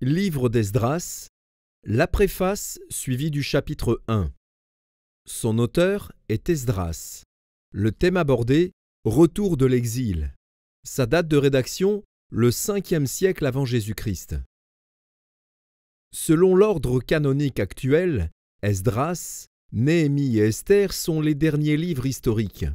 Livre d'Esdras, la préface suivie du chapitre 1. Son auteur est Esdras. Le thème abordé, retour de l'exil. Sa date de rédaction, le 5e siècle avant Jésus-Christ. Selon l'ordre canonique actuel, Esdras, Néhémie et Esther sont les derniers livres historiques.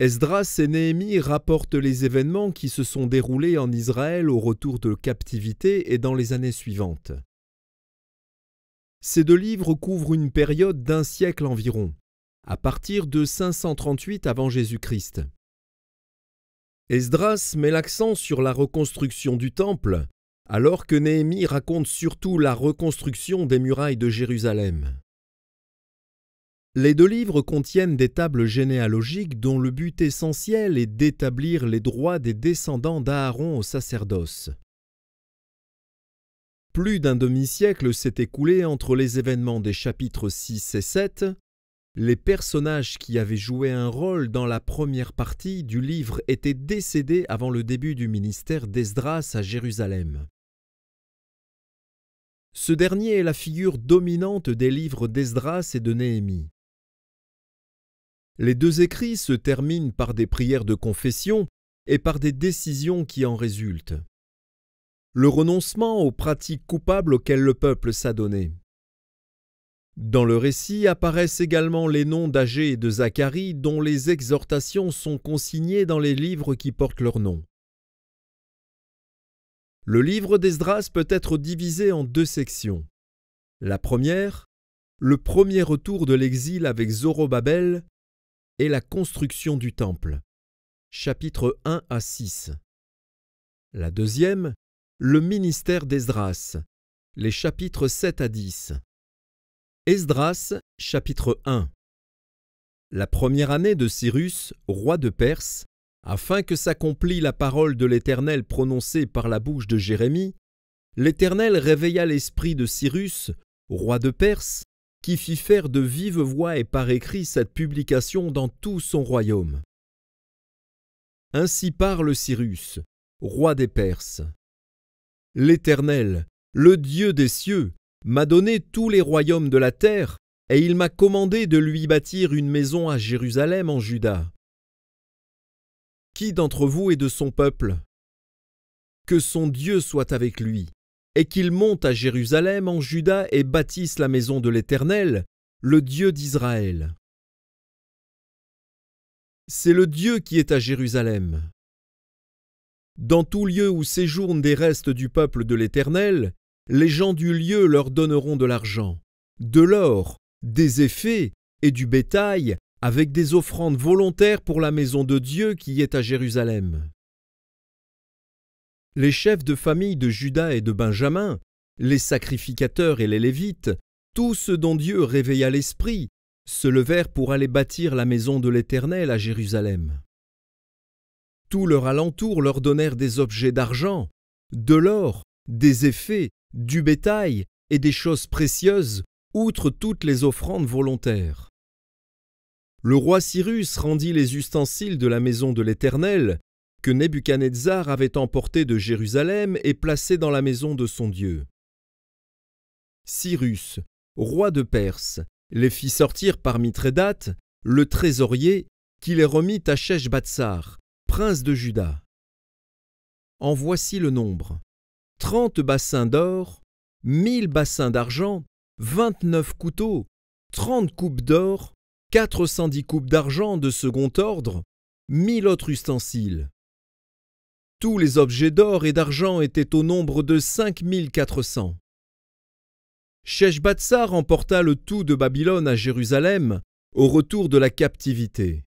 Esdras et Néhémie rapportent les événements qui se sont déroulés en Israël au retour de captivité et dans les années suivantes. Ces deux livres couvrent une période d'1 siècle environ, à partir de 538 avant Jésus-Christ. Esdras met l'accent sur la reconstruction du temple, alors que Néhémie raconte surtout la reconstruction des murailles de Jérusalem. Les deux livres contiennent des tables généalogiques dont le but essentiel est d'établir les droits des descendants d'Aaron au sacerdoce. Plus d'un demi-siècle s'est écoulé entre les événements des chapitres 6 et 7. Les personnages qui avaient joué un rôle dans la première partie du livre étaient décédés avant le début du ministère d'Esdras à Jérusalem. Ce dernier est la figure dominante des livres d'Esdras et de Néhémie. Les deux écrits se terminent par des prières de confession et par des décisions qui en résultent. Le renoncement aux pratiques coupables auxquelles le peuple s'adonnait. Dans le récit apparaissent également les noms d'Agé et de Zacharie dont les exhortations sont consignées dans les livres qui portent leur nom. Le livre d'Esdras peut être divisé en 2 sections. La première, le premier retour de l'exil avec Zorobabel et la construction du temple, chapitres 1 à 6. La deuxième, le ministère d'Esdras, les chapitres 7 à 10. Esdras, chapitre 1. La première année de Cyrus, roi de Perse, afin que s'accomplît la parole de l'Éternel prononcée par la bouche de Jérémie, l'Éternel réveilla l'esprit de Cyrus, roi de Perse, qui fit faire de vive voix et par écrit cette publication dans tout son royaume. Ainsi parle Cyrus, roi des Perses. L'Éternel, le Dieu des cieux, m'a donné tous les royaumes de la terre, et il m'a commandé de lui bâtir une maison à Jérusalem en Juda. Qui d'entre vous est de son peuple? Que son Dieu soit avec lui, et qu'il monte à Jérusalem en Juda et bâtisse la maison de l'Éternel, le Dieu d'Israël. C'est le Dieu qui est à Jérusalem. Dans tout lieu où séjournent des restes du peuple de l'Éternel, les gens du lieu leur donneront de l'argent, de l'or, des effets et du bétail, avec des offrandes volontaires pour la maison de Dieu qui est à Jérusalem. Les chefs de famille de Juda et de Benjamin, les sacrificateurs et les Lévites, tous ceux dont Dieu réveilla l'esprit, se levèrent pour aller bâtir la maison de l'Éternel à Jérusalem. Tout leur alentour leur donnèrent des objets d'argent, de l'or, des effets, du bétail et des choses précieuses, outre toutes les offrandes volontaires. Le roi Cyrus rendit les ustensiles de la maison de l'Éternel, que Nebuchadnezzar avait emportés de Jérusalem et placés dans la maison de son Dieu. Cyrus, roi de Perse, les fit sortir par Mithrédate, le trésorier, qui les remit à Sheshbatsar, prince de Juda. En voici le nombre: 30 bassins d'or, 1000 bassins d'argent, 29 couteaux, 30 coupes d'or, 410 coupes d'argent de second ordre, 1000 autres ustensiles. Tous les objets d'or et d'argent étaient au nombre de 5400. Sheshbatsar emporta le tout de Babylone à Jérusalem au retour de la captivité.